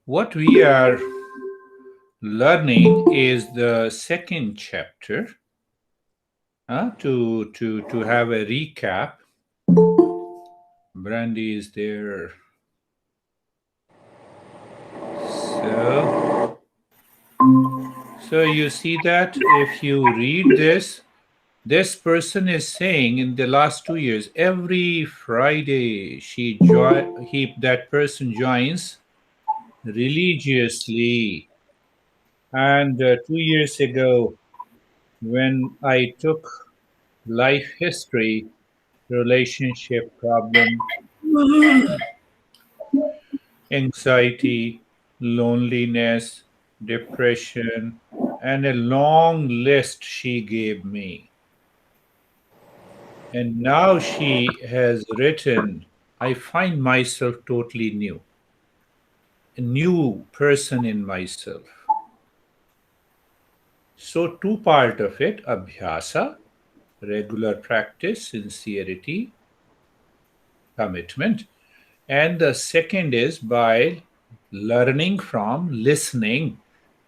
What we are learning is the second chapter. To have a recap, Brandy is there. So, so you see that if you read this person is saying in the last 2 years, every Friday that person joins religiously. And 2 years ago, when I took life history, relationship problem, anxiety, loneliness, depression, and a long list she gave me. And now she has written, I find myself totally new, a new person in myself. So, two part of it, abhyasa, regular practice, sincerity, commitment. And the second is by learning from listening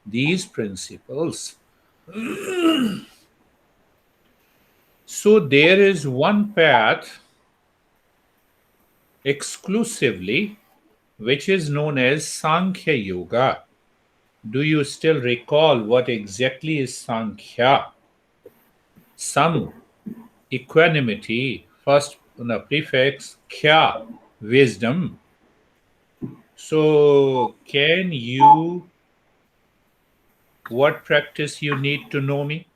these principles. So there is one path exclusively which is known as Samkhya Yoga. Do you still recall what exactly is Samkhya? Sam, equanimity, first the prefix kya, wisdom. So can you, what practice you need to know me?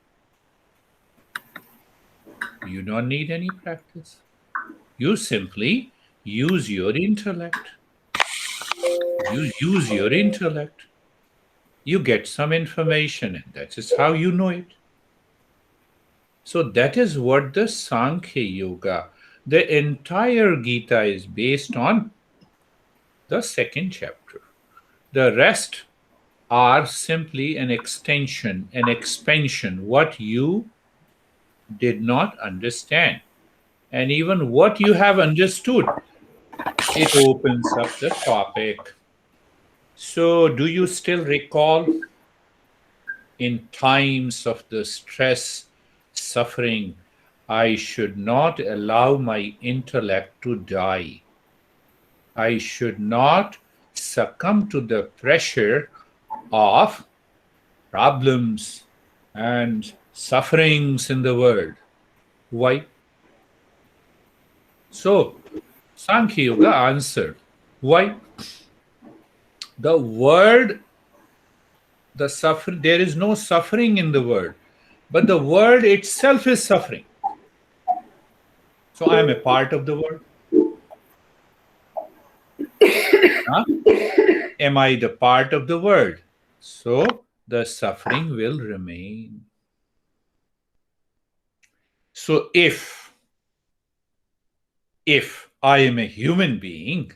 You don't need any practice. You simply use your intellect. You use your intellect. You get some information, and that is how you know it. So that is what the Sankhya Yoga, the entire Gita is based on the second chapter. The rest are simply an extension, an expansion, what you did not understand. And even what you have understood, it opens up the topic. So, do you still recall in times of the stress, suffering, I should not allow my intellect to die? I should not succumb to the pressure of problems and sufferings in the world. Why? So, Sankhya Yoga answered. Why? The word, the suffer, there is no suffering in the world, but the world itself is suffering. So I am a part of the world. Huh? Am I the part of the world? So the suffering will remain. So if I am a human being,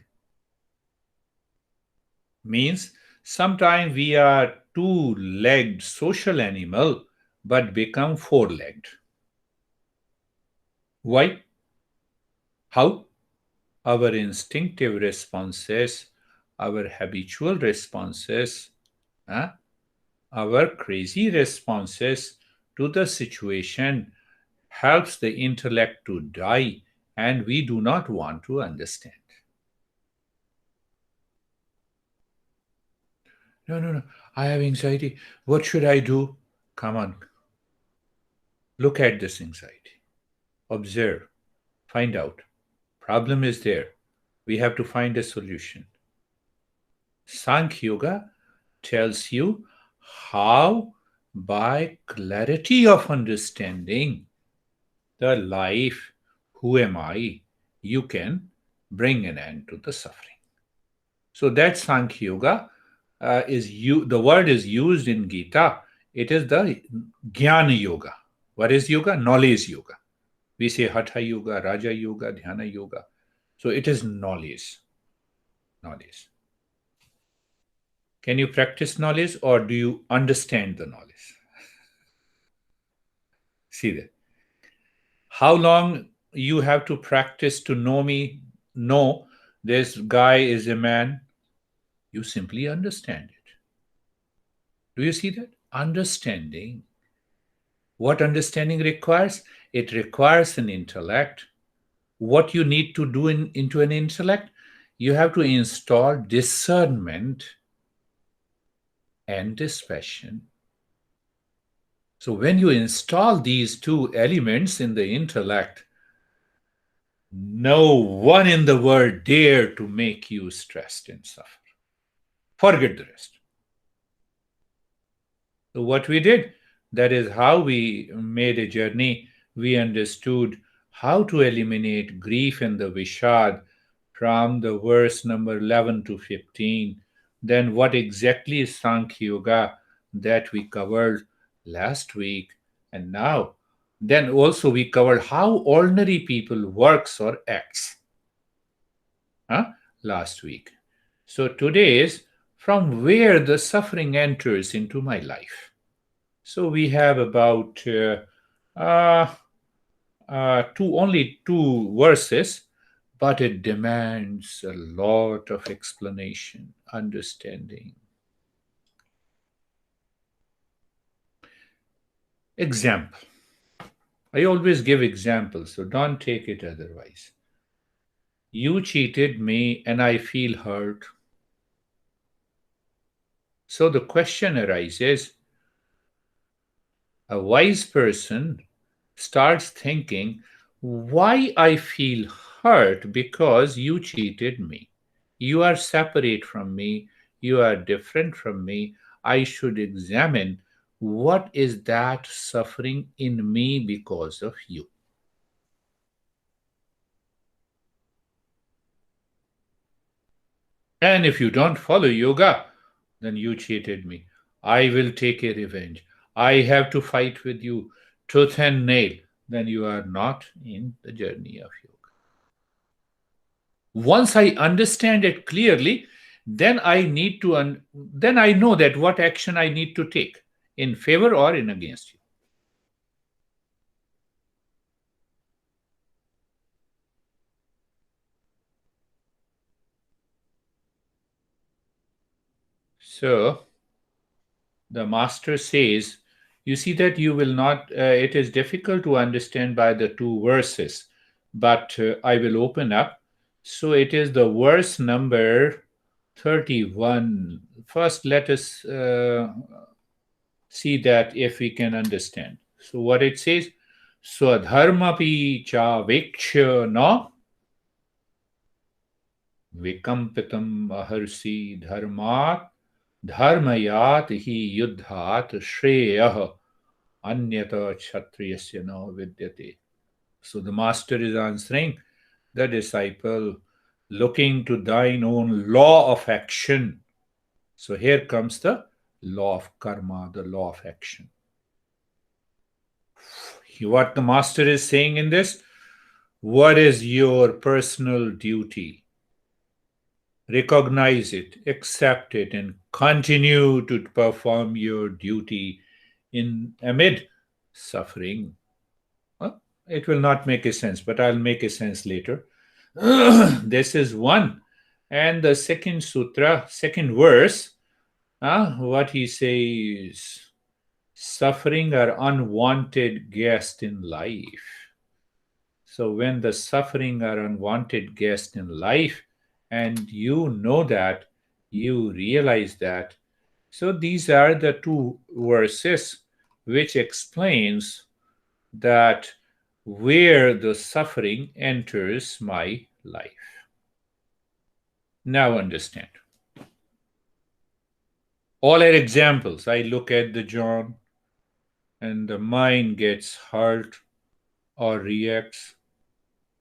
means sometimes we are two-legged social animal but become four-legged. Why? How? Our instinctive responses, our habitual responses, huh? Our crazy responses to the situation helps the intellect to die, and we do not want to understand. No, no, no. I have anxiety. What should I do? Come on. Look at this anxiety. Observe. Find out. Problem is there. We have to find a solution. Sankhya Yoga tells you how, by clarity of understanding the life, who am I, you can bring an end to the suffering. So that Sankhya Yoga the word is used in Gita. It is the Jnana Yoga. What is yoga? Knowledge yoga. We say Hatha Yoga, Raja Yoga, Dhyana Yoga. So it is knowledge. Knowledge. Can you practice knowledge or do you understand the knowledge? See that. How long you have to practice to know me? No, this guy is a man. You simply understand it. Do you see that? Understanding. What understanding requires? It requires an intellect. What you need to do into an intellect? You have to install discernment and dispassion. So when you install these two elements in the intellect, no one in the world dare to make you stressed and suffer. Forget the rest. So what we did, that is how we made a journey. We understood how to eliminate grief and the Vishad from the verse number 11 to 15. Then what exactly is Sankhya Yoga that we covered last week and now. Then also we covered how ordinary people works or acts huh? Last week. So today is from where the suffering enters into my life. So we have about uh, only two verses, but it demands a lot of explanation, understanding. Example. I always give examples, so don't take it otherwise. You cheated me and I feel hurt. So the question arises, a wise person starts thinking, why I feel hurt because you cheated me. You are separate from me. You are different from me. I should examine what is that suffering in me because of you. And if you don't follow yoga, then you cheated me. I will take a revenge. I have to fight with you tooth and nail. Then you are not in the journey of yoga. Once I understand it clearly, then then I know that what action I need to take in favor or in against you. So the master says, you see that you will not, it is difficult to understand by the two verses, but I will open up. So it is the verse number 31. First, let us see that if we can understand. So what it says, Swadharmapi cha veksha na vikampitam aharsi dharmat dharmayat hi yuddhat shreyah anyata kshatriyasya no vidyate. So the master is answering the disciple, looking to thine own law of action. So here comes the law of karma, the law of action. What the master is saying in this, what is your personal duty? Recognize it, accept it, and continue to perform your duty in amid suffering. Well, it will not make a sense, but I'll make a sense later. This is one. And the second sutra, second verse, what he says, suffering are unwanted guest in life. So when the suffering are unwanted guest in life, and you know that, you realize that. So these are the two verses which explains that where the suffering enters my life. Now understand. All are examples. I look at the John and the mind gets hurt or reacts.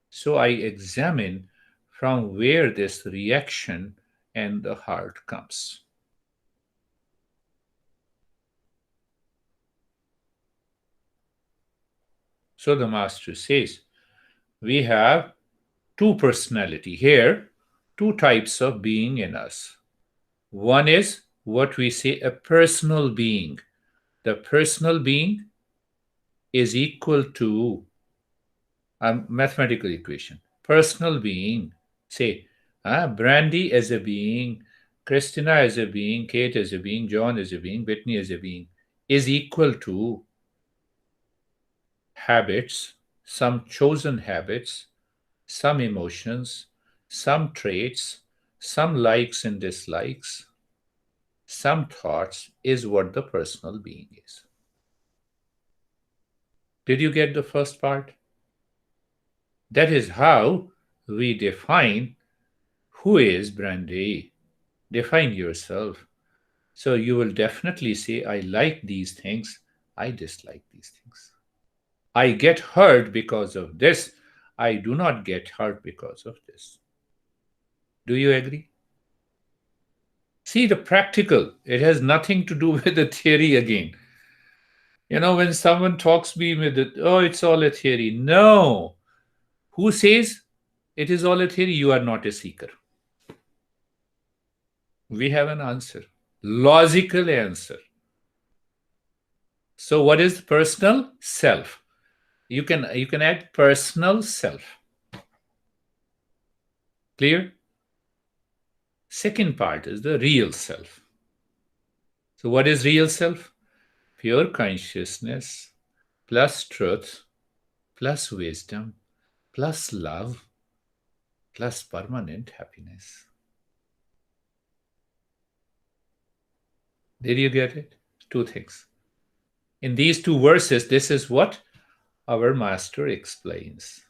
So I examine from where this reaction and the heart comes. So the master says, we have two personality here, two types of being in us. One is what we say a personal being. The personal being is equal to a mathematical equation. Personal being, say, Brandy as a being Christina as a being, Kate as a being, John as a being, Whitney as a being is equal to habits, some chosen habits, some emotions, some traits, some likes and dislikes, some thoughts is what the personal being is. Did you get the first part? That is how we define who is Brandy. Define yourself. So you will definitely say, I like these things, I dislike these things. I get hurt because of this, I do not get hurt because of this. Do you agree? See, the practical, it has nothing to do with the theory again. When someone talks me with it, oh, it's all a theory. No. Who says it is all a theory? You are not a seeker. We have an answer, logical answer. So what is personal self? You can add personal self. Clear? Second part is the real self. So what is real self? Pure consciousness plus truth plus wisdom plus love plus permanent happiness. Did you get it? Two things. In these two verses, this is what our master explains.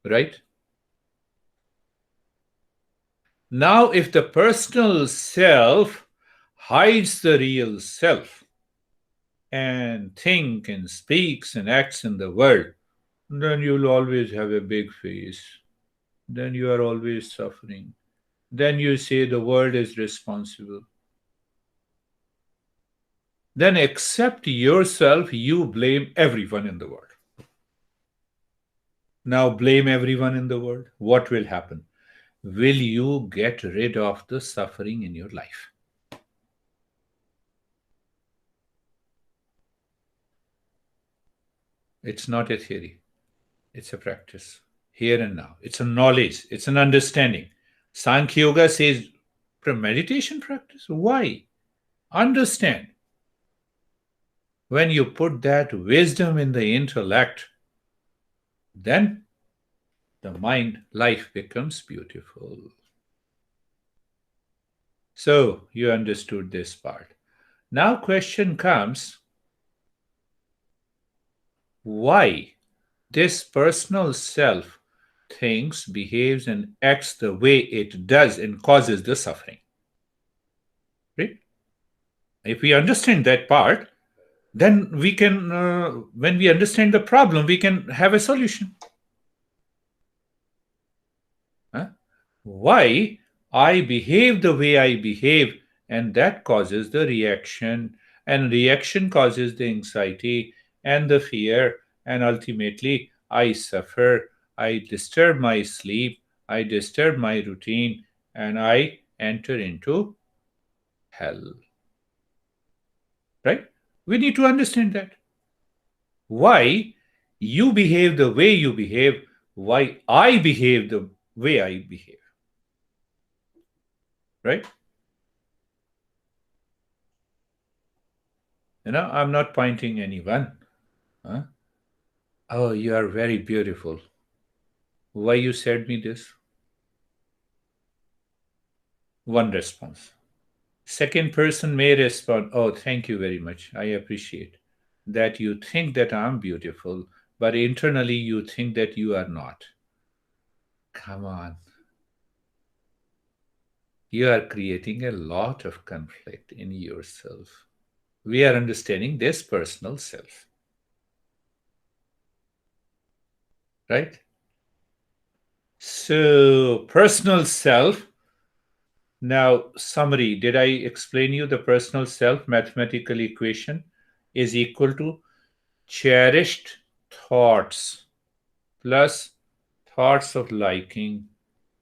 Right? Now, if the personal self hides the real self and thinks and speaks and acts in the world, then you'll always have a big face. Then you are always suffering. Then you say the world is responsible. Then accept yourself, you blame everyone in the world. Now blame everyone in the world. What will happen? Will you get rid of the suffering in your life? It's not a theory. It's a practice. Here and now. It's a knowledge. It's an understanding. Samkhya Yoga says meditation practice. Why? Understand. When you put that wisdom in the intellect, then the mind life becomes beautiful. So you understood this part. Now question comes, why this personal self thinks, behaves, and acts the way it does and causes the suffering? Right? If we understand that part, then we can, when we understand the problem, we can have a solution. Huh? Why I behave the way I behave, and that causes the reaction, and reaction causes the anxiety and the fear, and ultimately I suffer, I disturb my sleep, I disturb my routine, and I enter into hell. Right? We need to understand that. Why you behave the way you behave, why I behave the way I behave. Right? I'm not pointing anyone. Huh? Oh, you are very beautiful. Why you said me this? One response. Second person may respond, oh, thank you very much. I appreciate that you think that I'm beautiful, but internally you think that you are not. Come on. You are creating a lot of conflict in yourself. We are understanding this personal self. Right? So, personal self. Now, summary. Did I explain you the personal self mathematical equation is equal to cherished thoughts plus thoughts of liking,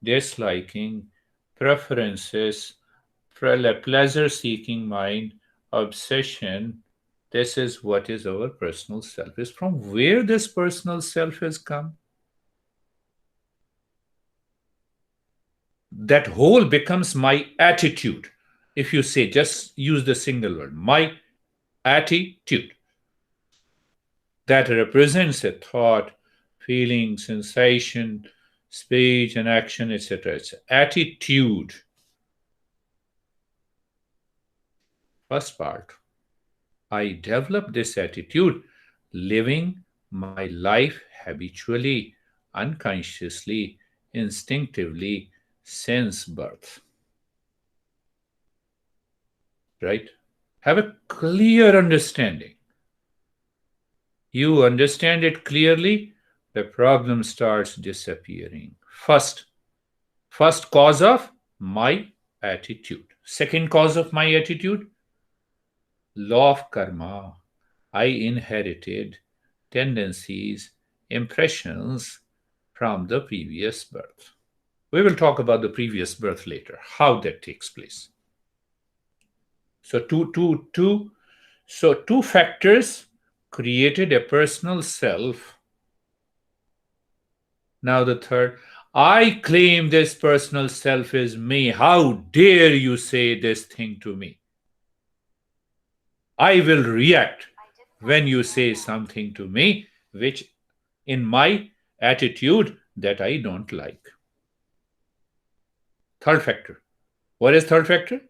disliking, preferences, pleasure seeking mind, obsession. This is what is our personal self. Is from where this personal self has come? That whole becomes my attitude. If you say, just use the single word, my attitude, that represents a thought, feeling, sensation, speech, and action, etc. It's attitude. First part, I develop this attitude living my life habitually, unconsciously, instinctively since birth. Right? Have a clear understanding. You understand it clearly, the problem starts disappearing. First cause of my attitude. Second cause of my attitude, law of karma. I inherited tendencies, impressions from the previous birth. We will talk about the previous birth later, how that takes place. So two factors created a personal self. Now the third, I claim this personal self is me. How dare you say this thing to me? I will react when you say something to me which in my attitude that I don't like. Third factor. What is third factor?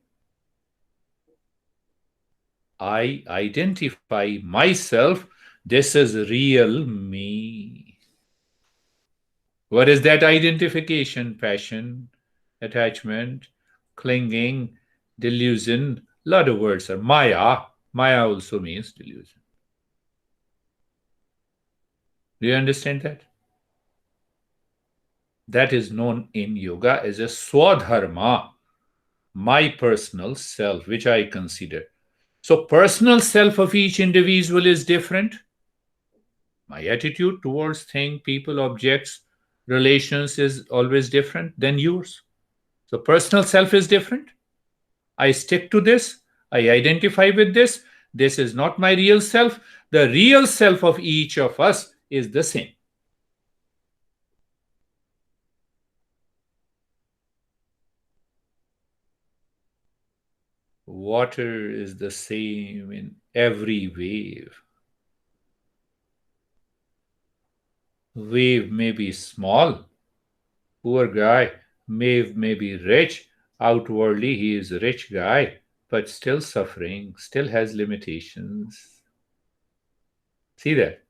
I identify myself. This is real me. What is that identification? Passion, attachment, clinging, delusion. A lot of words are Maya. Maya also means delusion. Do you understand that? That is known in yoga as a swadharma, my personal self, which I consider. So, personal self of each individual is different. My attitude towards things, people, objects, relations is always different than yours. So, personal self is different. I stick to this. I identify with this. This is not my real self. The real self of each of us is the same. Water is the same in every wave. Wave may be small, poor guy. Wave may be rich. Outwardly, he is a rich guy, but still suffering, still has limitations. See that?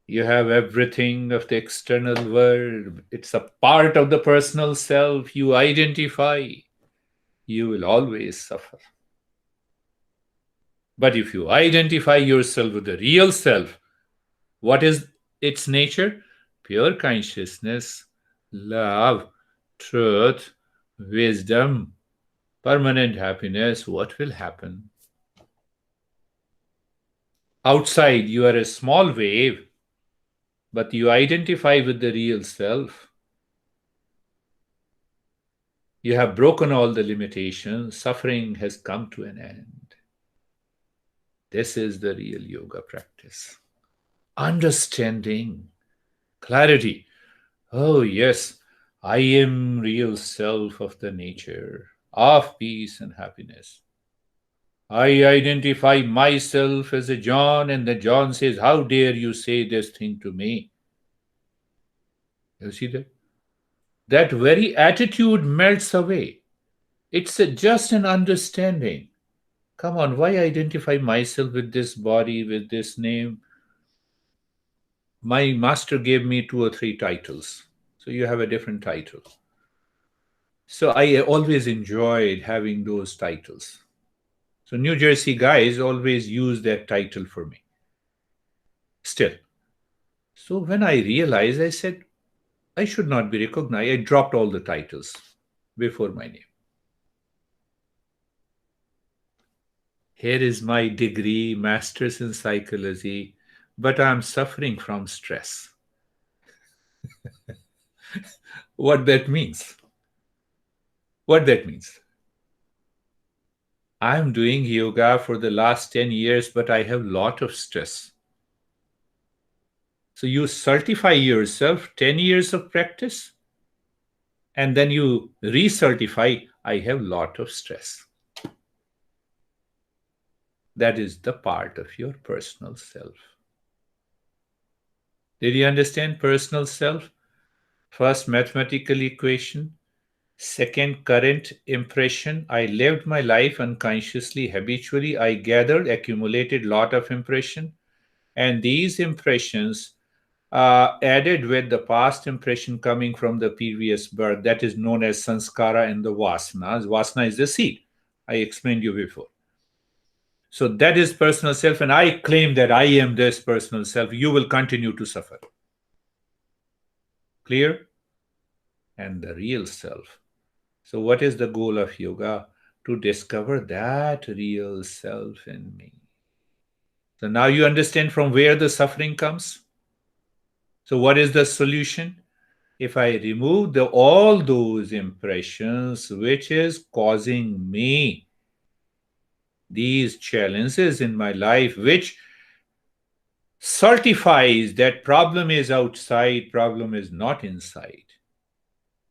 You have everything of the external world. It's a part of the personal self. You identify. You will always suffer. But if you identify yourself with the real self, what is its nature? Pure consciousness, love, truth, wisdom, permanent happiness. What will happen? Outside, you are a small wave, but you identify with the real self. You have broken all the limitations. Suffering has come to an end. This is the real yoga practice. Understanding, clarity. Oh, yes, I am real self of the nature of peace and happiness. I identify myself as a John, and the John says, how dare you say this thing to me? You see that? That very attitude melts away. It's just an understanding. Come on, why identify myself with this body, with this name? My master gave me two or three titles. So you have a different title. So I always enjoyed having those titles. So New Jersey guys always use that title for me. Still. So when I realized, I said, I should not be recognized. I dropped all the titles before my name. Here is my degree, master's in psychology, but I'm suffering from stress. What that means? What that means? I'm doing yoga for the last 10 years, but I have a lot of stress. So you certify yourself 10 years of practice, and then you recertify, I have lot of stress. That is the part of your personal self. Did you understand personal self? First, mathematical equation. Second, current impression. I lived my life unconsciously, habitually. I gathered, accumulated lot of impression. And these impressions added with the past impression coming from the previous birth, that is known as sanskara and the vasanas. Vasana is the seed. I explained you before. So that is personal self, and I claim that I am this personal self. You will continue to suffer. Clear? And the real self. So, what is the goal of yoga? To discover that real self in me. So, now you understand from where the suffering comes. So, what is the solution? If I remove all those impressions which is causing me these challenges in my life, which certifies that problem is outside, problem is not inside.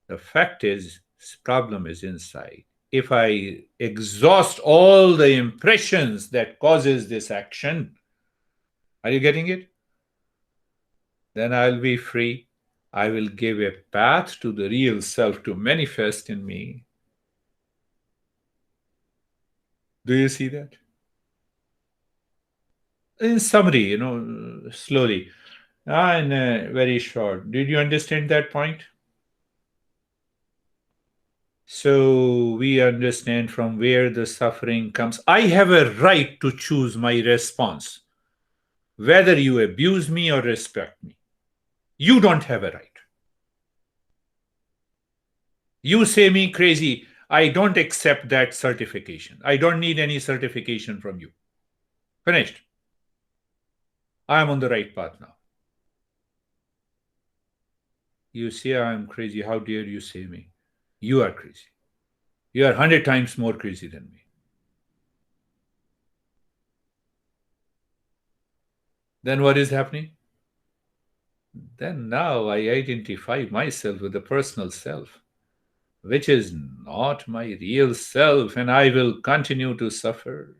The fact is, problem is inside. If I exhaust all the impressions that causes this action, are you getting it? Then I'll be free. I will give a path to the real self to manifest in me. Do you see that? In summary, slowly, and very short. Did you understand that point? So we understand from where the suffering comes. I have a right to choose my response, whether you abuse me or respect me. You don't have a right. You say me crazy. I don't accept that certification. I don't need any certification from you. Finished. I am on the right path now. You say I am crazy. How dare you say me? You are crazy. You are 100 times more crazy than me. Then what is happening? Then now I identify myself with the personal self, which is not my real self, and I will continue to suffer.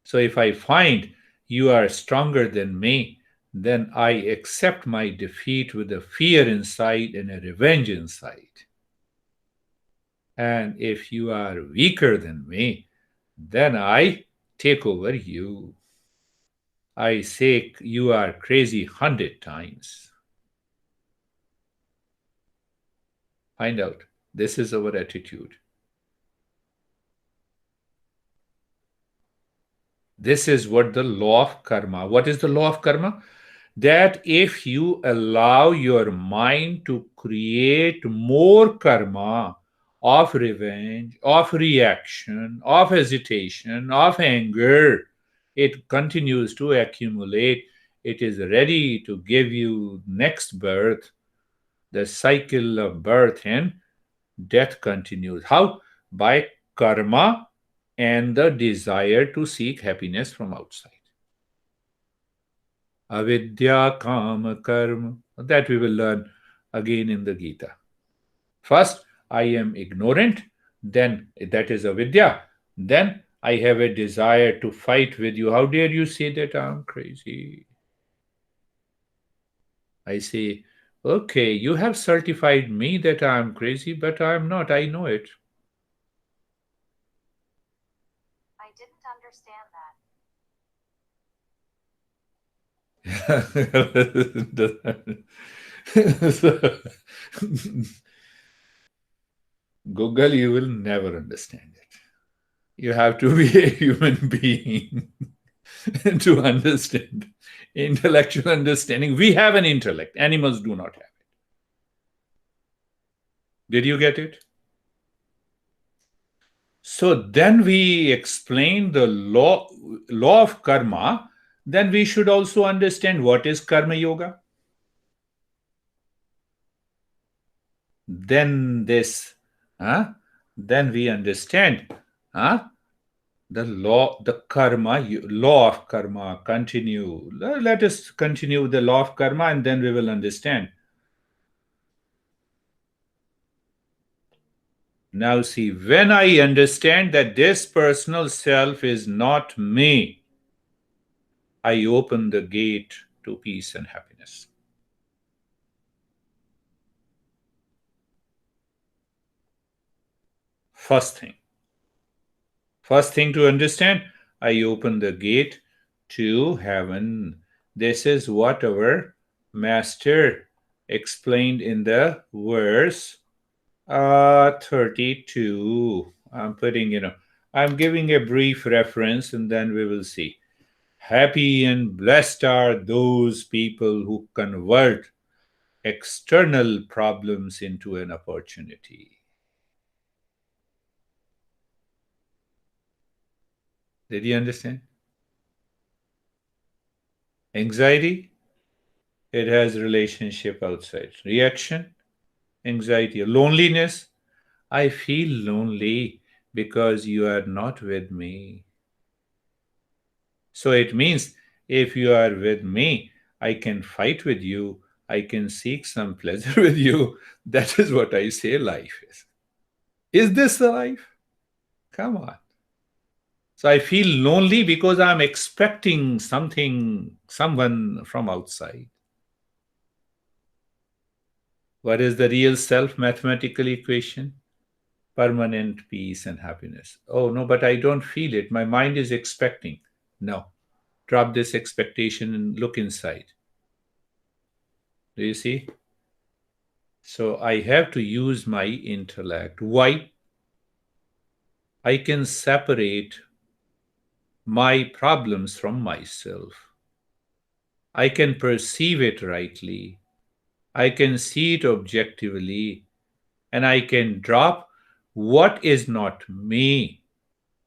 So if I find you are stronger than me, then I accept my defeat with a fear inside and a revenge inside. And if you are weaker than me, then I take over you. I say you are crazy 100 times. Find out. This is our attitude. This is what the law of karma. What is the law of karma? That if you allow your mind to create more karma of revenge, of reaction, of hesitation, of anger, it continues to accumulate. It is ready to give you next birth. The cycle of birth and death continues. How? By karma and the desire to seek happiness from outside. Avidya, kama, karma. That we will learn again in the Gita. First, I am ignorant, then that is avidya. Then I have a desire to fight with you. How dare you say that I'm crazy? I say, okay, you have certified me that I'm crazy, but I'm not. I know it. I didn't understand Google, you will never understand it. You have to be a human being to understand. Intellectual understanding. We have an intellect. Animals do not have it. Did you get it? So then we explain the law of karma. Then we should also understand what is karma yoga. Then this, then we understand, the law of karma. Continue. Let us continue the law of karma, and then we will understand. Now, see, when I understand that this personal self is not me, I open the gate to peace and happiness. First thing. First thing to understand, I open the gate to heaven. This is what our master explained in the verse 32. I'm giving a brief reference and then we will see. Happy and blessed are those people who convert external problems into an opportunity. Did you understand? Anxiety, it has relationship outside. Reaction, anxiety. Loneliness, I feel lonely because you are not with me. So it means if you are with me, I can fight with you. I can seek some pleasure with you. That is what I say life is. Is this the life? Come on. So I feel lonely because I'm expecting someone from outside. What is the real self mathematical equation? Permanent peace and happiness. Oh, no, but I don't feel it. My mind is expecting. No. Drop this expectation and look inside. Do you see? So I have to use my intellect. Why? I can separate my problems from myself. I can perceive it rightly. I can see it objectively. And I can drop what is not me.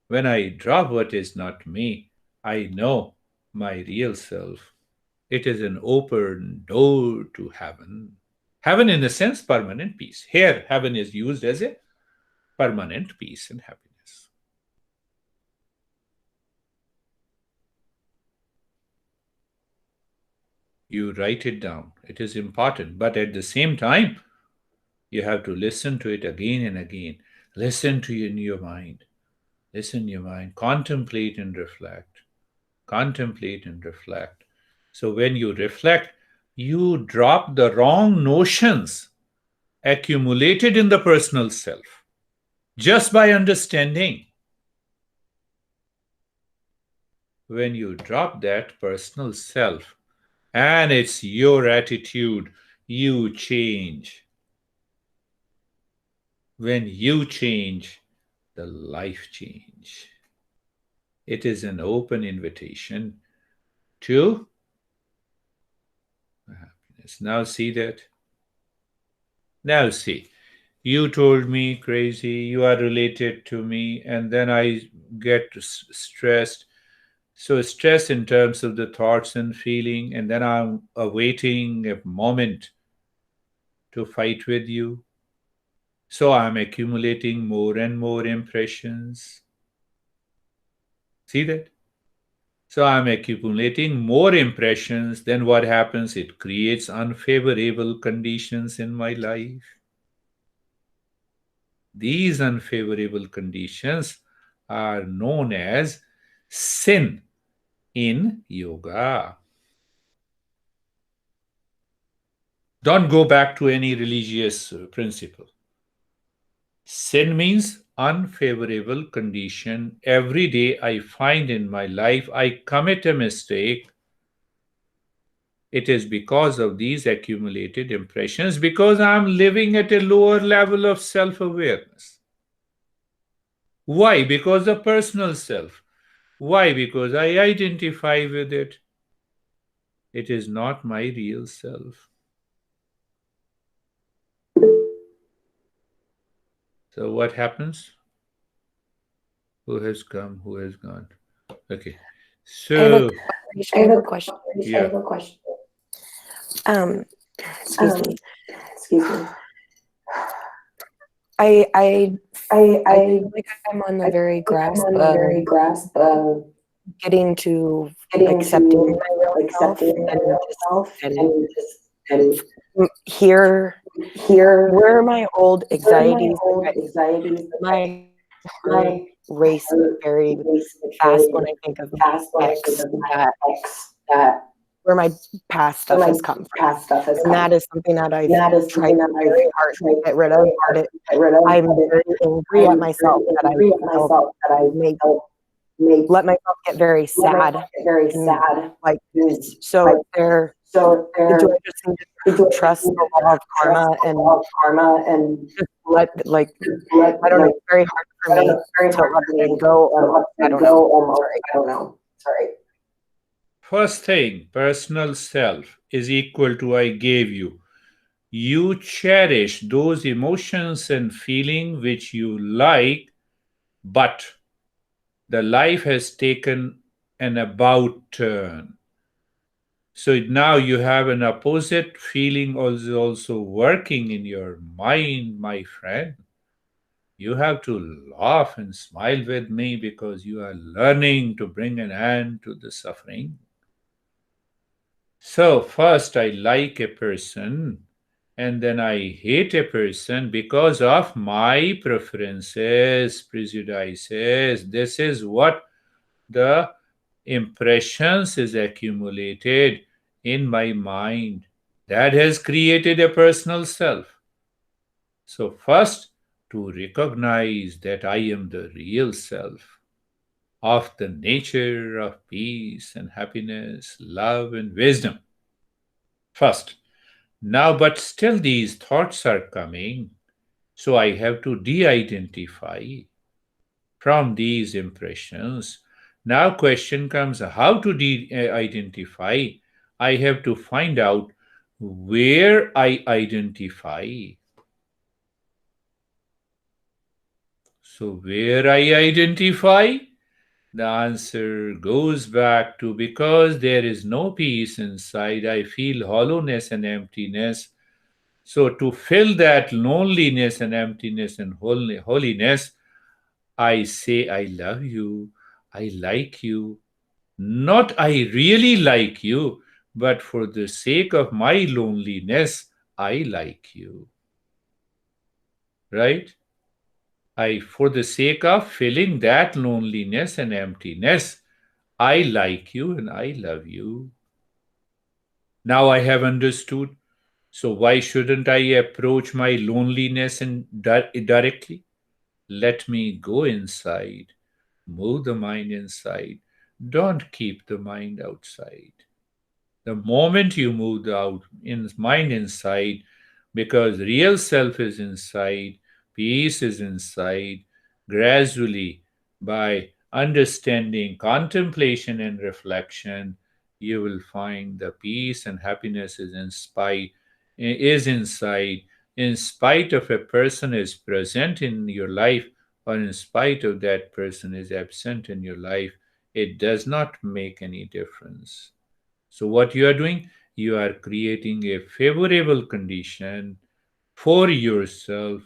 When I drop what is not me, I know my real self. It is an open door to heaven. Heaven, in a sense, permanent peace. Here, heaven is used as a permanent peace and happiness. You write it down. It is important. But at the same time, you have to listen to it again and again. Listen to it in your mind. Listen in your mind. Contemplate and reflect. Contemplate and reflect. So when you reflect, you drop the wrong notions accumulated in the personal self just by understanding. When you drop that personal self and it's your attitude, you change. When you change, the life change. It is an open invitation to happiness. Now see that. Now see. You told me crazy, you are related to me, and then I get stressed. So stress in terms of the thoughts and feeling, and then I'm awaiting a moment to fight with you. So I'm accumulating more and more impressions. See that? So I'm accumulating more impressions. Then what happens? It creates unfavorable conditions in my life. These unfavorable conditions are known as sin in yoga. Don't go back to any religious principle. Sin means unfavorable condition. Every day I find in my life I commit a mistake. It is because of these accumulated impressions, because I'm living at a lower level of self awareness. Why? Because the personal self. Why? Because I identify with it. It is not my real self. So what happens? Who has come? Who has gone? Okay. So I have a question. yeah. Um, excuse me. I feel like I'm on the very grasp of getting to accepting my real self and here where my old anxieties, my heart races very fast when I think of my ex, that where my past stuff has come from. And that is something that I've tried very hard to get rid of, but I'm very angry at myself that I make let myself get very sad and like this. So there, do I just need to trust the law of karma and just let, like, I don't know, it's very hard for me to let me go, or I don't know. Sorry. First thing, personal self is equal to I gave you. You cherish those emotions and feeling which you like, but the life has taken an about turn. So now you have an opposite feeling also working in your mind, my friend. You have to laugh and smile with me because you are learning to bring an end to the suffering. So, first I like a person and then I hate a person because of my preferences, prejudices. This is what the impressions is accumulated in my mind that has created a personal self. So, first, to recognize that I am the real self of the nature of peace and happiness, love and wisdom. First, now, but still these thoughts are coming, so I have to de identify from these impressions. Now, question comes how to de identify? I have to find out where I identify. So, where I identify? The answer goes back to because there is no peace inside, I feel hollowness and emptiness. So, to fill that loneliness and emptiness and holiness, I say, I love you, I like you. Not I really like you, but for the sake of my loneliness, I like you. Right? For the sake of filling that loneliness and emptiness, I like you and I love you. Now I have understood. So why shouldn't I approach my loneliness and directly? Let me go inside, move the mind inside. Don't keep the mind outside. The moment you move the mind inside, because real self is inside, peace is inside, gradually by understanding, contemplation, and reflection, you will find the peace and happiness is inside, in spite of a person is present in your life or in spite of that person is absent in your life. It does not make any difference. So, what you are doing, you are creating a favorable condition for yourself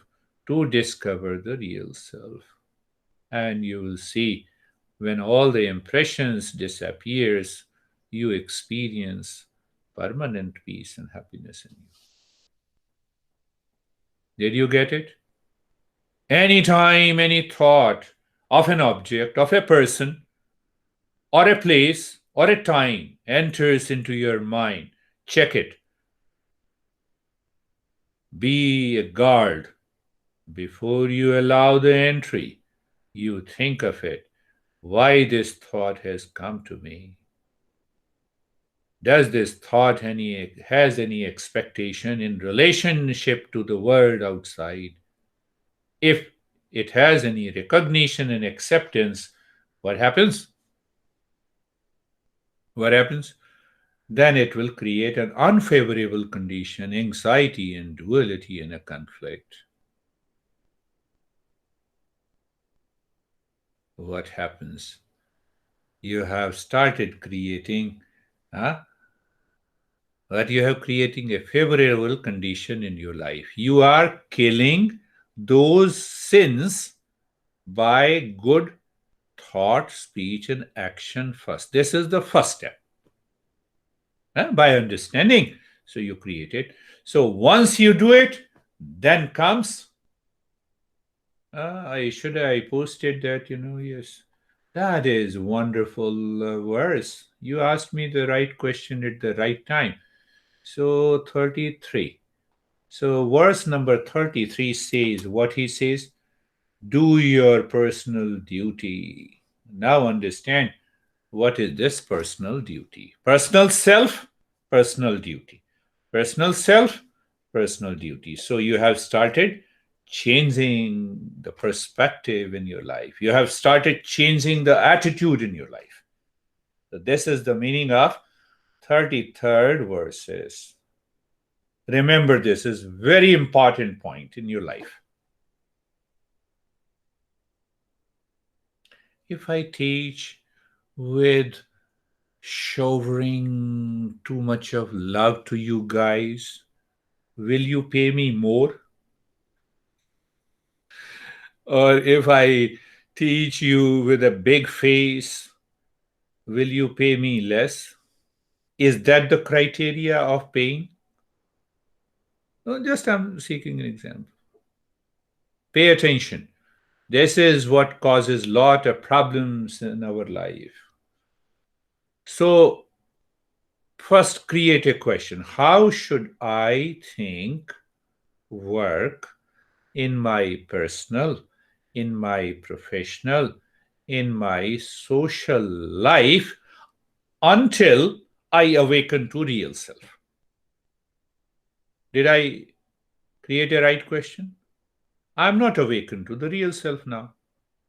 to discover the real self. And you will see when all the impressions disappears, you experience permanent peace and happiness in you. Did you get it? Anytime any thought of an object, of a person, or a place, or a time enters into your mind, check it. Be a guard. Before you allow the entry, you think of it. Why this thought has come to me? Does this thought has any expectation in relationship to the world outside? If it has any recognition and acceptance, what happens? What happens? Then it will create an unfavorable condition, anxiety and duality and a conflict. What happens? You have started creating, that you have creating a favorable condition in your life. You are killing those sins by good thought, speech, and action first. This is the first step. By understanding. So you create it. So once you do it, then comes I posted that, yes. That is wonderful verse. You asked me the right question at the right time. So 33. So verse number 33 says what he says, do your personal duty. Now understand what is this personal duty? Personal self, personal duty. Personal self, personal duty. So you have started changing the perspective in your life. You have started changing the attitude in your life. So this is the meaning of 33rd verses. Remember, this is very important point in your life. If I teach with showering too much of love to you guys, will you pay me more? Or if I teach you with a big face, will you pay me less? Is that the criteria of paying? No, just I'm seeking an example. Pay attention. This is what causes lot of problems in our life. So first create a question. How should I think, work in my personal, in my professional, in my social life until I awaken to real self? Did I create a right question? I'm not awakened to the real self now.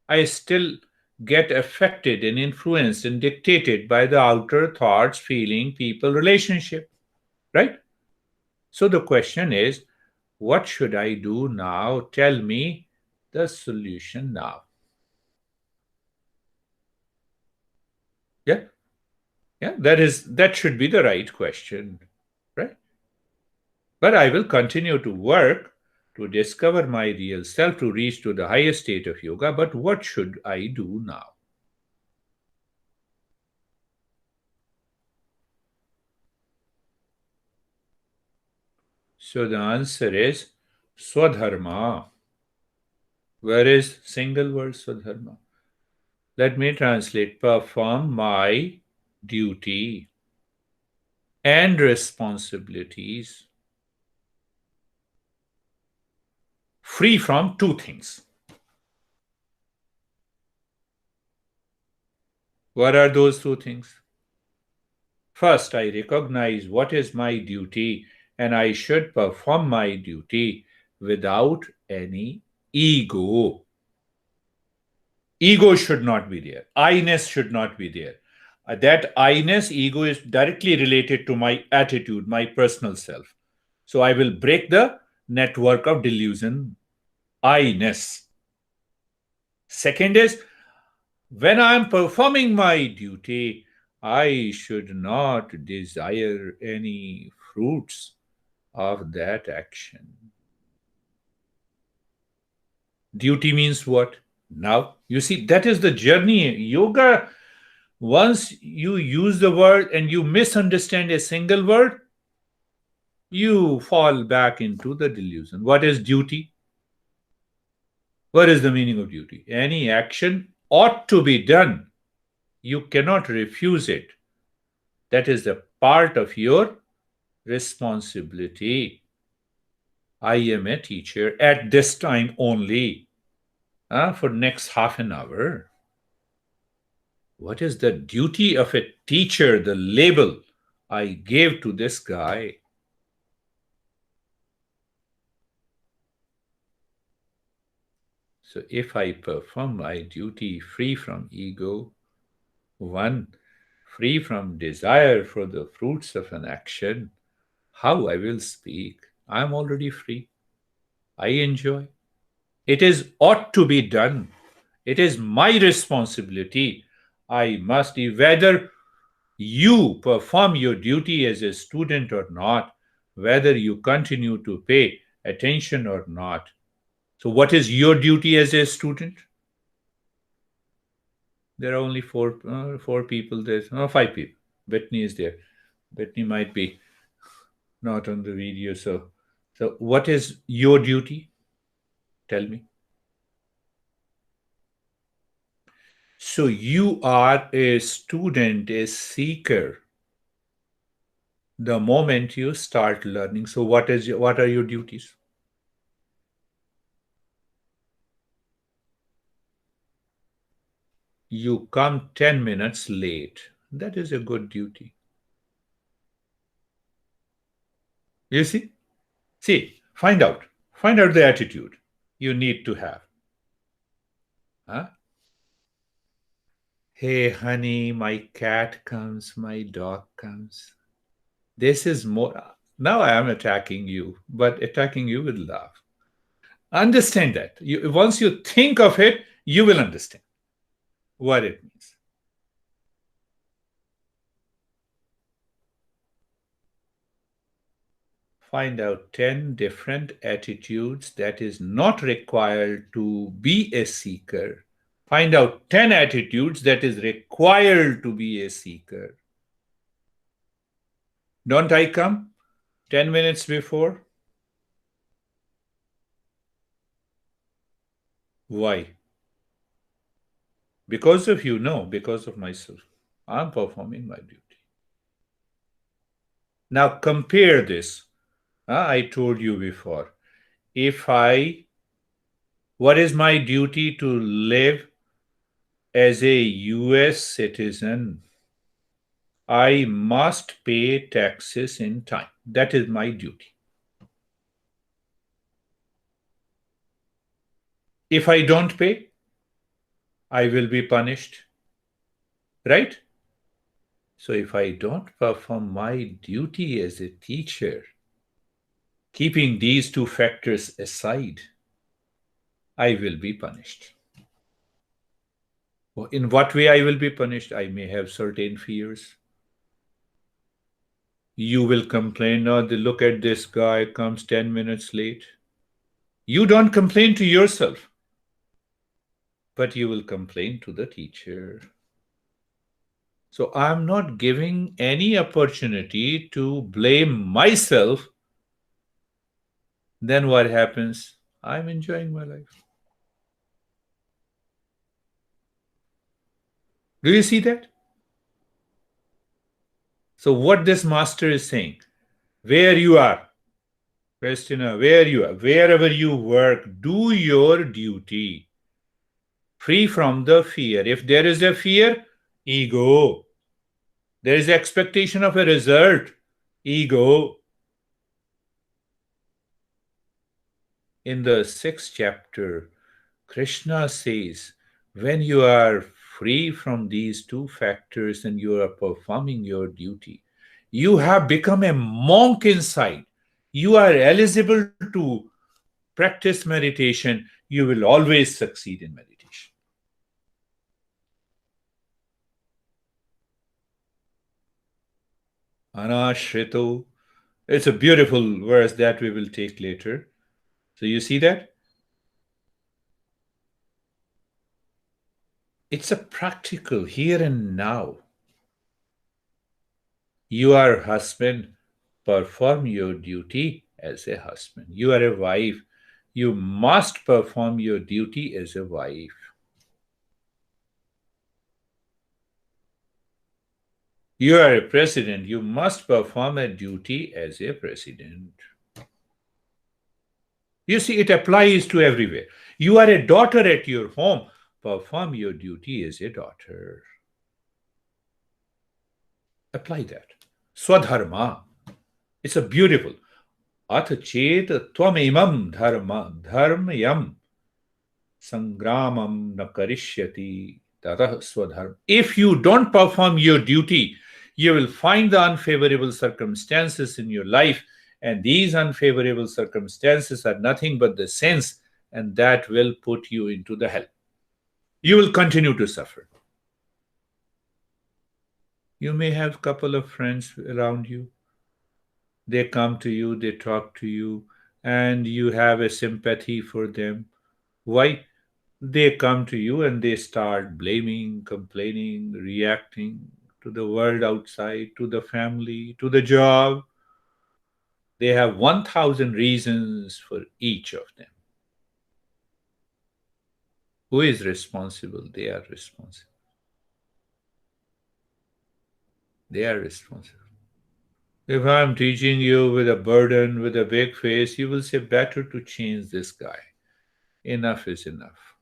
I still get affected and influenced and dictated by the outer thoughts, feeling, people, relationship, right? So the question is, what should I do now? Tell me the solution now. Yeah, yeah, that should be the right question, right? But I will continue to work to discover my real self, to reach to the highest state of yoga. But what should I do now? So the answer is Swadharma. Where is single word Swadharma? Let me translate. Perform my duty and responsibilities free from two things. What are those two things? First, I recognize what is my duty and I should perform my duty without any ego. Ego should not be there. I-ness should not be there. That I-ness, ego is directly related to my attitude, my personal self. So I will break the network of delusion, I-ness. Second is, when I am performing my duty, I should not desire any fruits of that action. Duty means what? Now, you see, that is the journey. Yoga, once you use the word and you misunderstand a single word, you fall back into the delusion. What is duty? What is the meaning of duty? Any action ought to be done. You cannot refuse it. That is a part of your responsibility. I am a teacher at this time only, for next half an hour. What is the duty of a teacher, the label I gave to this guy? So if I perform my duty free from ego, one, free from desire for the fruits of an action, how I will speak? I am already free. I enjoy. It is ought to be done. It is my responsibility. I must, whether you perform your duty as a student or not, whether you continue to pay attention or not. So, what is your duty as a student? There are only four people there. No, five people. Bethany is there. Bethany might be Not on the video. So what is your duty? Tell me. So you are a student, a seeker. The moment you start learning, so what are your duties? You come 10 minutes late. That is a good duty. You see? See, find out. Find out the attitude you need to have. Huh? Hey, honey, my cat comes, my dog comes. This is more. Now I am attacking you, but attacking you with love. Understand that. Once you think of it, you will understand what it means. Find out 10 different attitudes that is not required to be a seeker. Find out 10 attitudes that is required to be a seeker. Don't I come 10 minutes before? Why? Because of you? No, because of myself. I'm performing my duty. Now compare this. I told you before. What is my duty to live as a US citizen? I must pay taxes in time. That is my duty. If I don't pay, I will be punished. Right? So if I don't perform my duty as a teacher, keeping these two factors aside, I will be punished. In what way I will be punished? I may have certain fears. You will complain, oh, look at this guy, comes 10 minutes late. You don't complain to yourself, but you will complain to the teacher. So I'm not giving any opportunity to blame myself. Then what happens? I'm enjoying my life. Do you see that? So what this master is saying, where you are, questioner, where you are, wherever you work, do your duty. Free from the fear. If there is a fear, ego. There is expectation of a result, ego. In the 6th chapter, Krishna says, when you are free from these two factors and you are performing your duty, you have become a monk inside. You are eligible to practice meditation. You will always succeed in meditation. Anashrito. It's a beautiful verse that we will take later. So you see that? It's a practical here and now. You are a husband, perform your duty as a husband. You are a wife, you must perform your duty as a wife. You are a president, you must perform a duty as a president. You see, it applies to everywhere. You are a daughter at your home, perform your duty as a daughter. Apply that. Swadharma. It's a beautiful. Ath chet twamimam dharmayam sangramam na karishyati tatah swadharma. If you don't perform your duty, you will find the unfavorable circumstances in your life, and these unfavorable circumstances are nothing but the sense, and that will put you into the hell. You will continue to suffer. You may have a couple of friends around you. They come to you, they talk to you, and you have a sympathy for them. Why? They come to you and they start blaming, complaining, reacting to the world outside, to the family, to the job. They have 1,000 reasons for each of them. Who is responsible? They are responsible. They are responsible. If I'm teaching you with a burden, with a big face, you will say, better to change this guy. Enough is enough.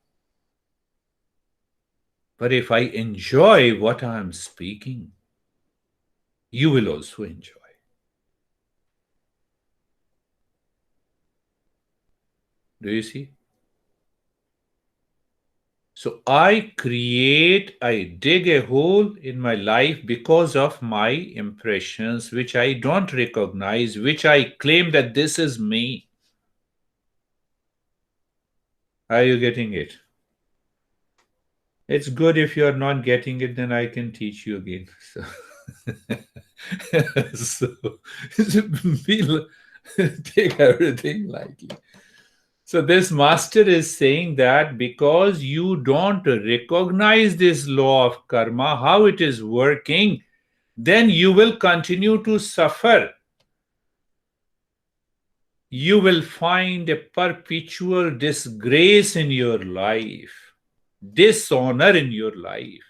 But if I enjoy what I'm speaking, you will also enjoy. Do you see? So I dig a hole in my life because of my impressions, which I don't recognize, which I claim that this is me. Are you getting it? It's good if you're not getting it, then I can teach you again. So, so take everything lightly. So this master is saying that because you don't recognize this law of karma, how it is working, then you will continue to suffer. You will find a perpetual disgrace in your life, dishonor in your life.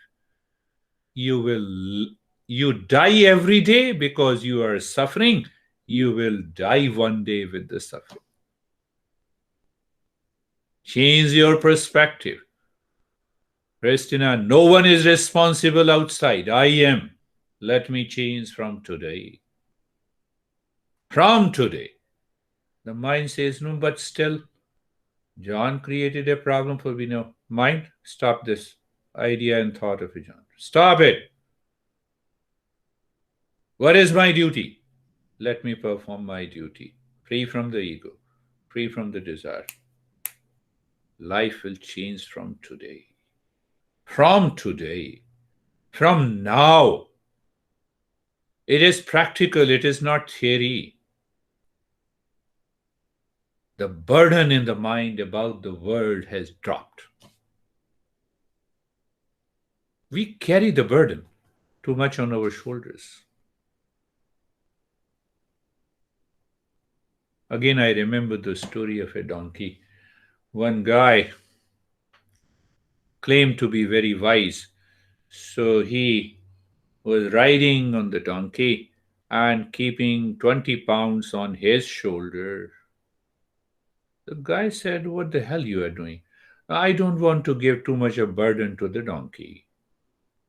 You die every day because you are suffering. You will die one day with the suffering. Change your perspective. Christina, no one is responsible outside. I am. Let me change from today. From today. The mind says, no, but still, John created a problem for me. No, mind, stop this idea and thought of it, John. Stop it. What is my duty? Let me perform my duty. Free from the ego, free from the desire. Life will change from today. From today. From now. It is practical, it is not theory. The burden in the mind about the world has dropped. We carry the burden too much on our shoulders. Again, I remember the story of a donkey. One guy claimed to be very wise, so he was riding on the donkey and keeping 20 pounds on his shoulder. The guy said, what the hell you are doing? I don't want to give too much of burden to the donkey.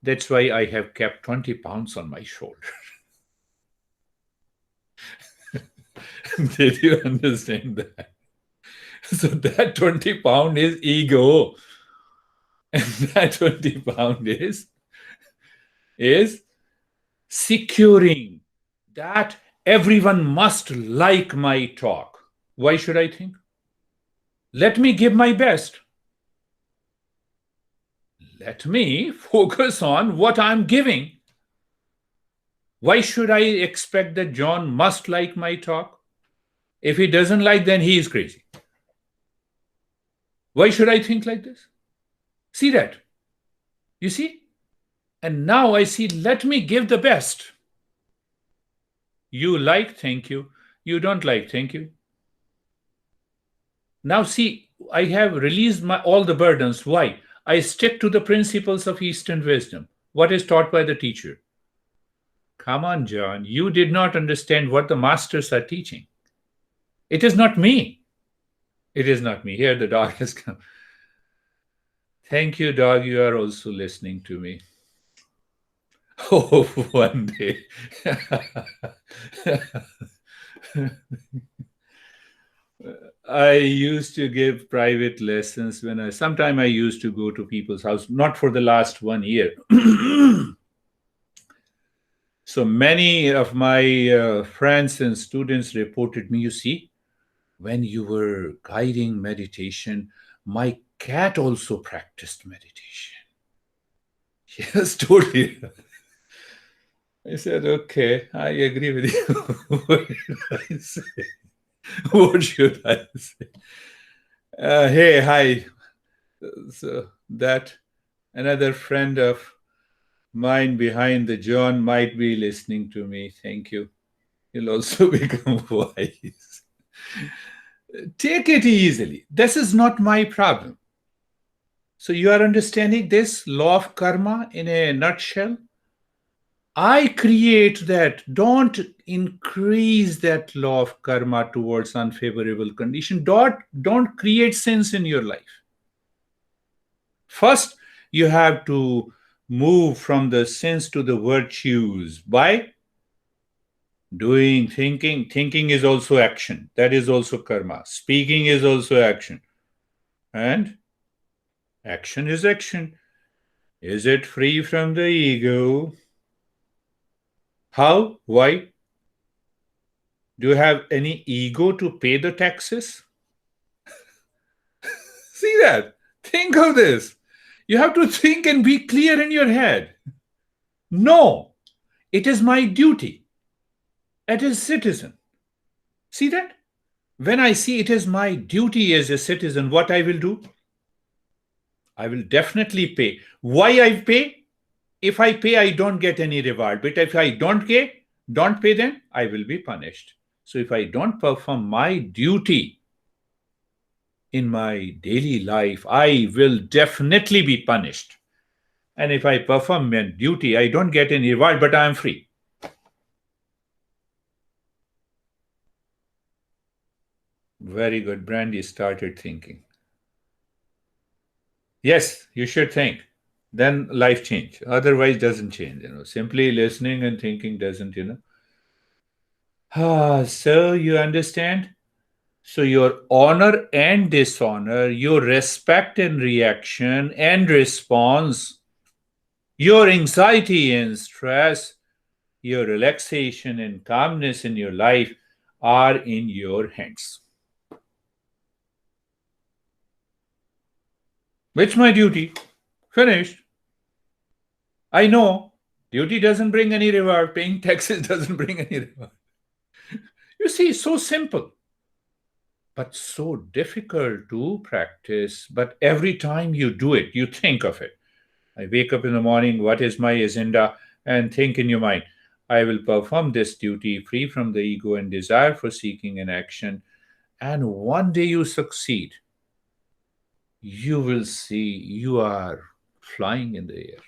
That's why I have kept 20 pounds on my shoulder. Did you understand that? So that 20 pound is ego. And that 20 pound is securing that everyone must like my talk. Why should I think? Let me give my best. Let me focus on what I'm giving. Why should I expect that John must like my talk? If he doesn't like, then he is crazy. Why should I think like this? See that? You see? And now I see, let me give the best. You like, thank you. You don't like, thank you. Now see, I have released all the burdens. Why? I stick to the principles of Eastern wisdom. What is taught by the teacher? Come on, John. You did not understand what the masters are teaching. It is not me. It is not me. Here the dog has come. Thank you, dog. You are also listening to me. Oh, one day. I used to give private lessons sometime I used to go to people's house, not for the last 1 year. So many of my friends and students reported me, you see, when you were guiding meditation, my cat also practiced meditation. Yes, totally. I said, okay, I agree with you. What should I say? What should I say? Hey, hi. So that another friend of mine behind the John might be listening to me. Thank you. you'll also become wise. Take it easily. This is not my problem. So you are understanding this law of karma in a nutshell? I create that. Don't increase that law of karma towards unfavorable condition. Don't create sins in your life. First, you have to move from the sins to the virtues by doing, thinking. Thinking is also action. That is also karma. Speaking is also action. And action is action. Is it free from the ego? How? Why? Do you have any ego to pay the taxes? See that? Think of this. You have to think and be clear in your head. No, it is my duty as a citizen. See that? When I see it is my duty as a citizen, what I will do? I will definitely pay. Why I pay? If I pay, I don't get any reward. But if I don't pay, then I will be punished. So if I don't perform my duty in my daily life, I will definitely be punished. And if I perform my duty, I don't get any reward, but I am free. Very good. Brandy started thinking. Yes, you should think. Then life change. Otherwise, doesn't change. Simply listening and thinking doesn't. So you understand. So your honor and dishonor, your respect and reaction and response, your anxiety and stress, your relaxation and calmness in your life are in your hands. It's my duty. Finished. I know duty doesn't bring any reward. Paying taxes doesn't bring any reward. You see, so simple, but so difficult to practice. But every time you do it, you think of it. I wake up in the morning, what is my agenda? And think in your mind, I will perform this duty free from the ego and desire for seeking an action. And one day you succeed. You will see you are flying in the air.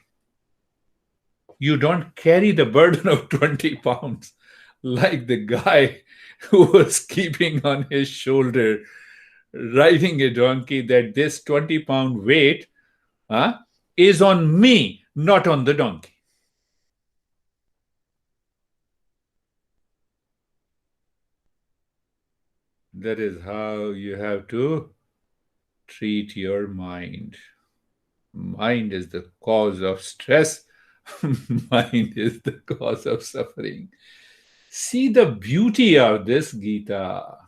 You don't carry the burden of 20 pounds like the guy who was keeping on his shoulder riding a donkey, that this 20-pound weight is on me, not on the donkey. That is how you have to treat your mind. Mind is the cause of stress. Mind is the cause of suffering. See the beauty of this Gita.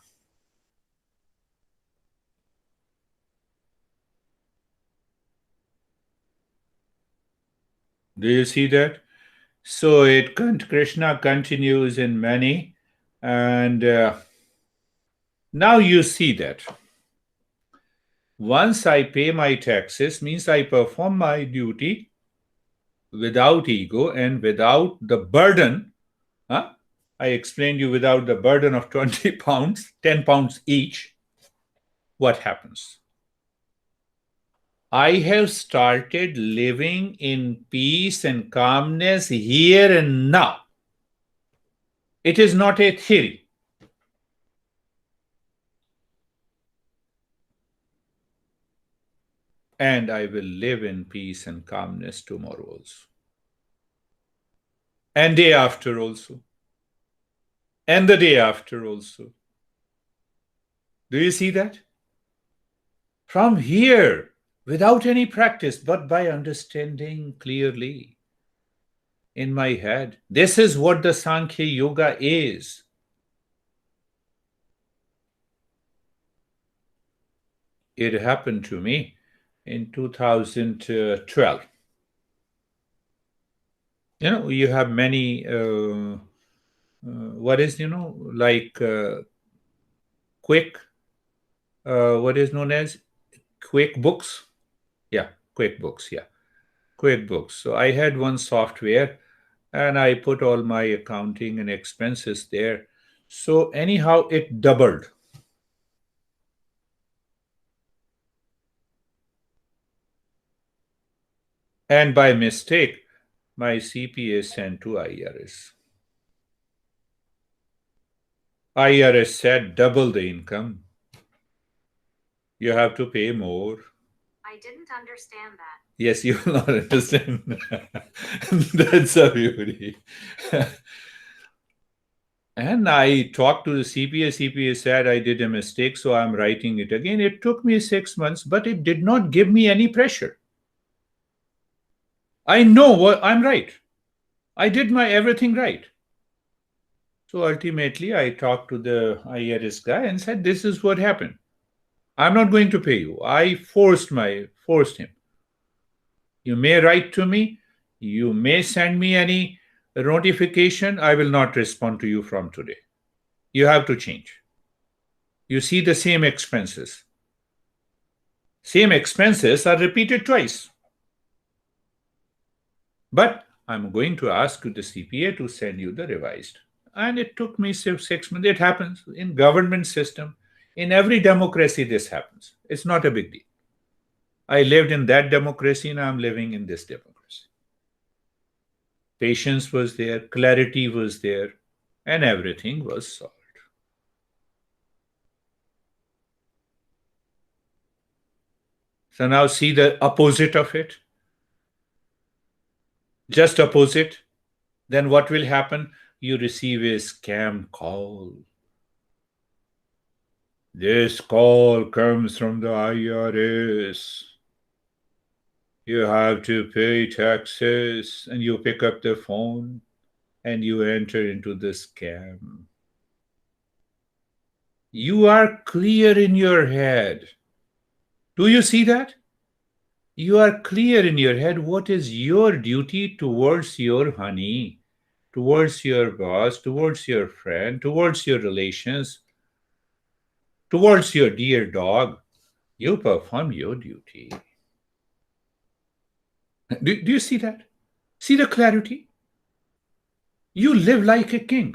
Do you see that? So Krishna continues in many, and now you see that. Once I pay my taxes, means I perform my duty without ego and without the burden. I explained you, without the burden of 20 pounds, 10 pounds each. What happens? I have started living in peace and calmness here and now. It is not a theory. And I will live in peace and calmness tomorrow also. And day after also. And the day after also. Do you see that? From here, without any practice, but by understanding clearly in my head. This is what the Samkhya Yoga is. It happened to me in 2012. You have many, what is, like quick, what is known as quick books. Yeah, quick books. Yeah, quick books. So I had one software and I put all my accounting and expenses there. So, anyhow, it doubled. And by mistake, my CPA sent to IRS. IRS said double the income. You have to pay more. I didn't understand that. Yes, you will not understand. That's a beauty. And I talked to the CPA. CPA said I did a mistake, so I'm writing it again. It took me 6 months, but it did not give me any pressure. I know what I'm right. I did my everything right. So ultimately, I talked to the IRS guy and said, "This is what happened. I'm not going to pay you. I forced him. You may write to me. You may send me any notification. I will not respond to you from today. You have to change. You see the same expenses. Same expenses are repeated twice. But I'm going to ask the CPA to send you the revised." And it took me 6 months. It happens in government system. In every democracy, this happens. It's not a big deal. I lived in that democracy and I'm living in this democracy. Patience was there, clarity was there, and everything was solved. So now see the opposite of it. Just opposite. Then what will happen? You receive a scam call. This call comes from the IRS. You have to pay taxes, and you pick up the phone and you enter into the scam. You are clear in your head. Do you see that? You are clear in your head what is your duty towards your honey, towards your boss, towards your friend, towards your relations, towards your dear dog. You perform your duty. Do you see that? See the clarity? You live like a king.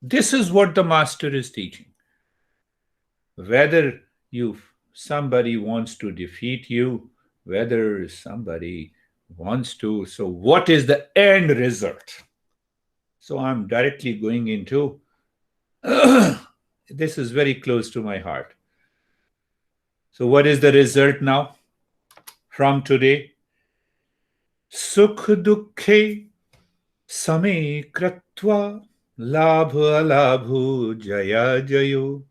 This is what the master is teaching. Whether you somebody wants to defeat you, whether somebody wants to, so what is the end result? So I'm directly going into this is very close to my heart. So what is the result now from today? Sukh dukhe same kratva labh alabhu jaya jayo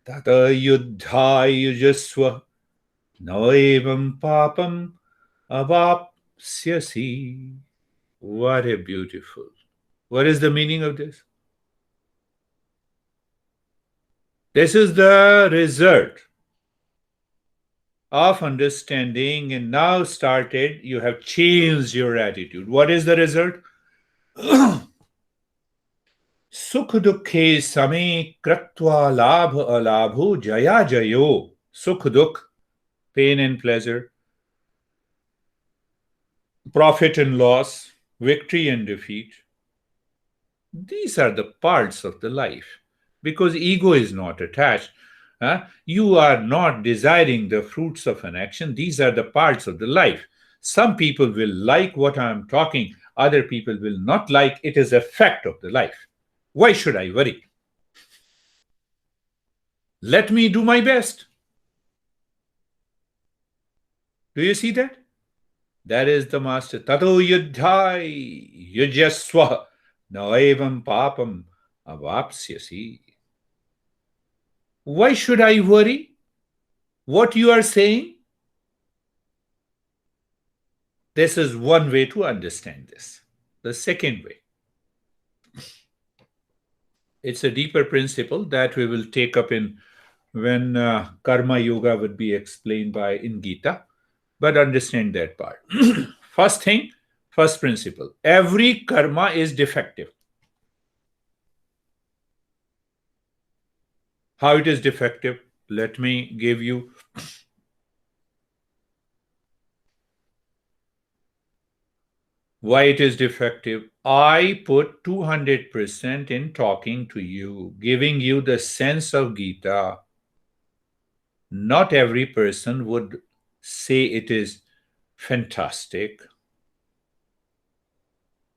tata yuddha yujasva noevam papam avapsyasi. What a beautiful. What is the meaning of this? This is the result of understanding, and now started, you have changed your attitude. What is the result? Sukh dukhe same kratva labh alabhu jaya jayo. Sukh dukh, pain and pleasure, profit and loss, victory and defeat. These are the parts of the life because ego is not attached. You are not desiring the fruits of an action. These are the parts of the life. Some people will like what I am talking, other people will not like. It is a fact of the life. Why should I worry? Let me do my best. Do you see that? That is the master. Tato yuddhai yujaswa naevam papam avapsyasi. Why should I worry? What you are saying? This is one way to understand this. The second way, it's a deeper principle that we will take up in when karma yoga would be explained by in Gita, but understand that part. First thing, first principle, every karma is defective. How it is defective? Let me give you. Why it is defective? I put 200% in talking to you, giving you the sense of Gita. Not every person would say it is fantastic.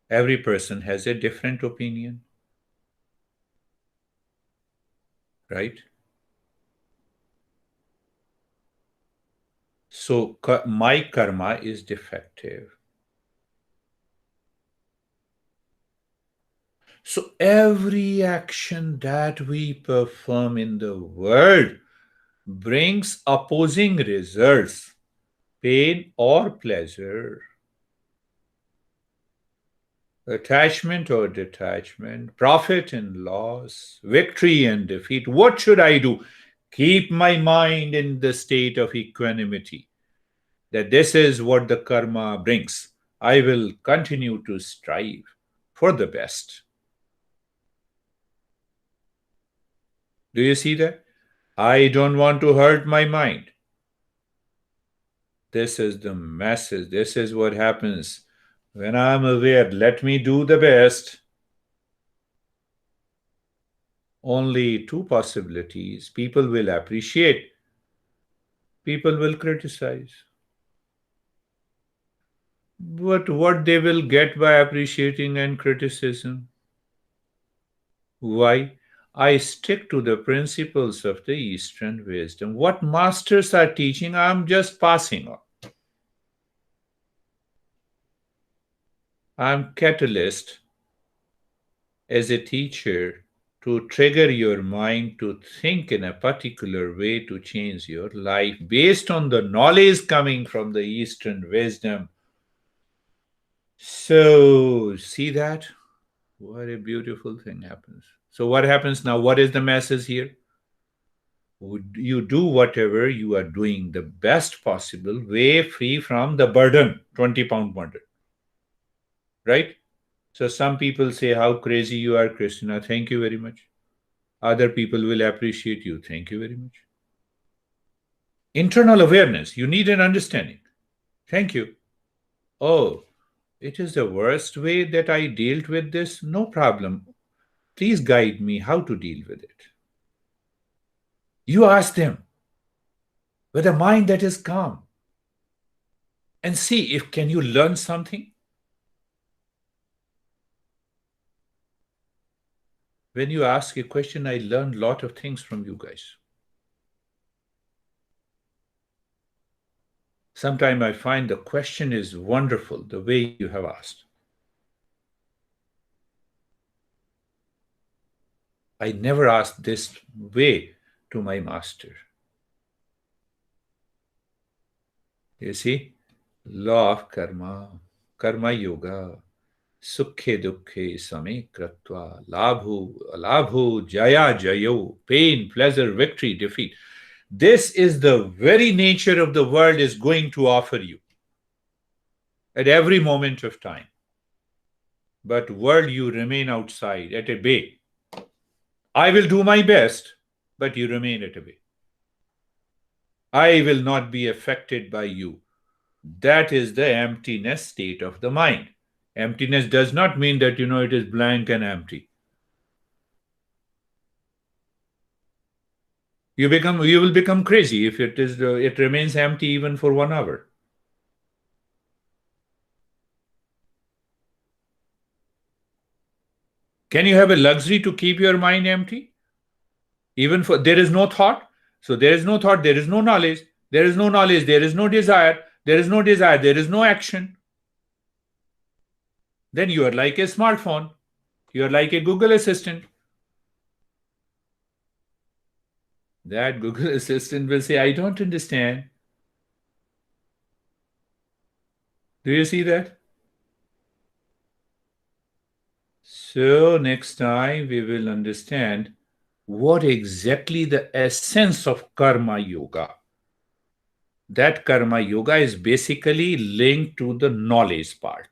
Every person has a different opinion, right? So my karma is defective. So every action that we perform in the world brings opposing results, pain or pleasure, attachment or detachment, profit and loss, victory and defeat. What should I do? Keep my mind in the state of equanimity, that this is what the karma brings. I will continue to strive for the best. Do you see that? I don't want to hurt my mind. This is the message. This is what happens when I'm aware. Let me do the best. Only two possibilities. People will appreciate, people will criticize. But what they will get by appreciating and criticism? Why? I stick to the principles of the Eastern wisdom. What masters are teaching, I'm just passing on. I'm catalyst as a teacher to trigger your mind to think in a particular way to change your life based on the knowledge coming from the Eastern wisdom. So, see that? What a beautiful thing happens. So, what happens now? What is the message here? You do whatever you are doing the best possible way, free from the burden, 20-pound burden. Right? So, some people say, how crazy you are, Christina. Thank you very much. Other people will appreciate you. Thank you very much. Internal awareness. You need an understanding. Thank you. Oh, it is the worst way that I dealt with this. No problem. Please guide me how to deal with it. You ask them with a mind that is calm and see if can you learn something. When you ask a question, I learned a lot of things from you guys. Sometimes I find the question is wonderful, the way you have asked. I never asked this way to my master. You see, law of karma, karma yoga, sukhe dukhe same kratva, labhu, alabhu, jaya jayo, pain, pleasure, victory, defeat. This is the very nature of the world is going to offer you at every moment of time. But world, you remain outside at a bay. I will do my best, but you remain at a bay. I will not be affected by you. That is the emptiness state of the mind. Emptiness does not mean that, it is blank and empty. You will become crazy if it remains empty even for 1 hour. Can you have a luxury to keep your mind empty? Even for there is no thought. So there is no thought, there is no knowledge. There is no knowledge, there is no desire. There is no desire, there is no action. Then you are like a smartphone. You are like a Google Assistant. That Google Assistant will say, I don't understand. Do you see that? So next time we will understand what exactly the essence of karma yoga. That karma yoga is basically linked to the knowledge part.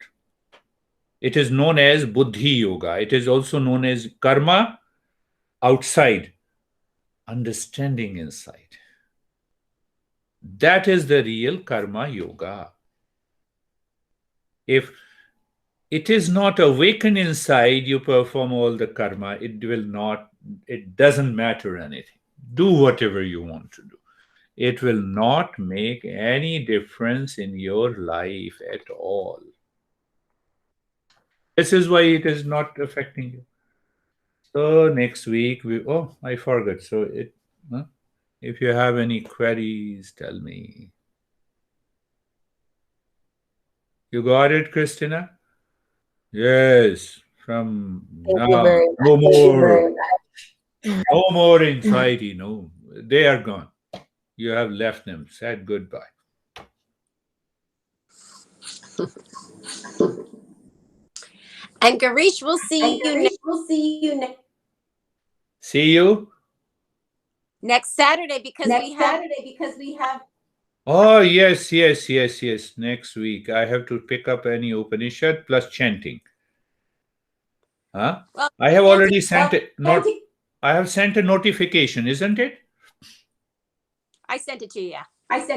It is known as buddhi yoga. It is also known as karma outside, understanding inside. That is the real karma yoga. If It is not awakened inside, you perform all the karma. It doesn't matter anything. Do whatever you want to do. It will not make any difference in your life at all. This is why it is not affecting you. So next week I forgot. If you have any queries, tell me. You got it, Christina? Yes. From Thank you now, very no much. more, no more anxiety. No, they are gone. You have left them. Said goodbye. And Girish, we'll see you See you. next Saturday because we have. Oh, yes. Next week. I have to pick up any Upanishad plus chanting. Huh? Well, I have chanting- already sent it. I have sent a notification, isn't it? I sent it to you. Yeah.